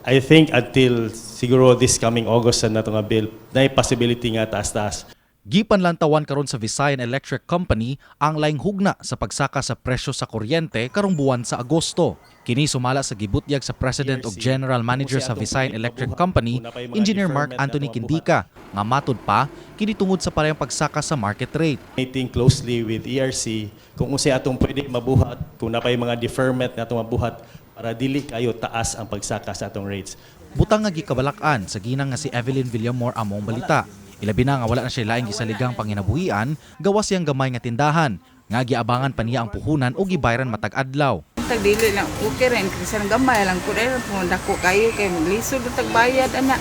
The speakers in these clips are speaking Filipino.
I think until siguro this coming August na nga bill, na possibility nga taas-taas. Gipanlantawan karon sa Visayan Electric Company ang laing hugna sa pagsaka sa presyo sa kuryente karong buwan sa Agosto. Kini sumala sa gibutyag sa President ug General Manager sa Visayan Electric Company, Engineer Mark Anthony Quindica, nga matud pa kini tungod sa parehong pagsaka sa market rate. Meeting closely with ERC kung unsay atong pwede mabuhat, kung napay mga deferment na atong mabuhat para dili kayo taas ang pagsaka sa atong rates. Butang nga gikabalakan sa ginang nga si Evelyn Villamor among balita. Ilabi na nga wala na siya laing gisaligang panginabuhian, gawas siyang gamay nga tindahan, nga giabangan pa niya ang puhunan o gibayran matag adlaw. Tag dili lang okay rin kasi nang gamay lang ko rin kung dako kayo kay maglisod tag bayad ana.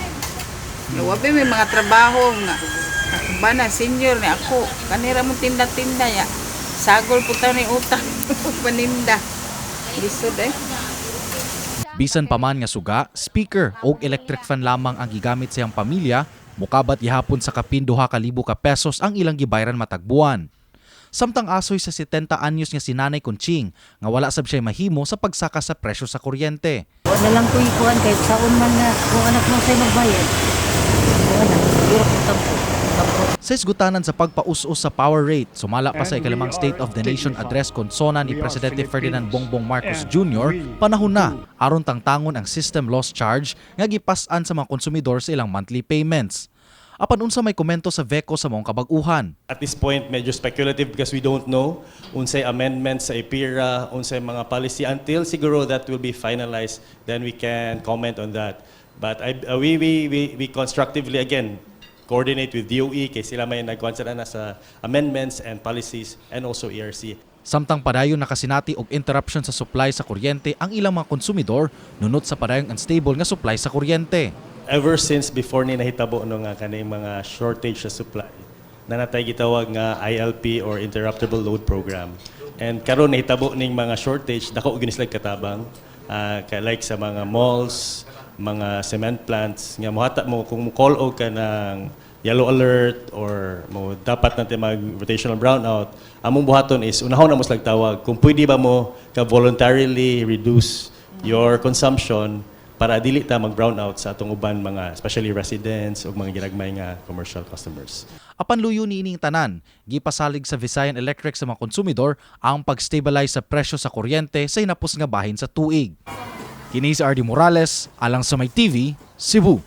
Wabi may mga trabaho nga bana senior ni ako kanira mo tinda-tinda ya. Sagol po tayo ni utang paninda. Lisod Bisan pa man nga suga, speaker o electric fan lamang ang gigamit sa iyang pamilya, mukabat gihapon sa kapin 2,000 ka pesos ang ilang gibayran matag buwan. Samtang asoy sa 70 anyos nga si Nanay Conching nga wala sab siya mahimo sa pagsaka sa presyo sa kuryente. Wala lang ko ikuan kahit saon man nga kung anak mo sa'yo magbayad. Wala, siguro ko tampo. Sa isgutanan sa pagpaus-us sa power rate, sumala pa sa ikalimang State of the Nation address konsona ni Presidente Ferdinand Bongbong Marcos Jr. panahon na aron tangtangon ang system loss charge nga gipas-an sa mga konsumidor sa ilang monthly payments. Apan unsa may komento sa VECO sa mong kabag-uhan. At this point, medyo speculative because we don't know unsay amendments sa IPIRA, unsay mga policy. Until siguro that will be finalized, then we can comment on that. But we constructively, again, coordinate with DOE kay sila may nagkonsera na sa amendments and policies and also ERC. Samtang padayon nakasinati og interruption sa supply sa kuryente ang ilang mga konsumidor nunot sa padayong unstable nga supply sa kuryente. Ever since before ni nahitabo no nga kaning mga shortage sa supply, na natay gitawag nga ILP or Interruptible Load Program. And karon nahitabo ning mga shortage dako gyud sila katabang like sa mga malls, mga cement plants nga mohata mo kung call og ka ng yellow alert or mo dapat natin mag rotational brownout, among buhaton is unahon na mo sila tawag kung pwede ba mo ka voluntarily reduce your consumption para dili ta mag-brownout sa atong uban mga especially residents o mga ginagmay nga commercial customers. Apan luyo niining tanan, gipasalig sa Visayan Electric sa mga konsumidor ang pag-stabilize sa presyo sa kuryente sa hinapos nga bahin sa tuig. Kini si RD Morales, alang sa May TV, Cebu.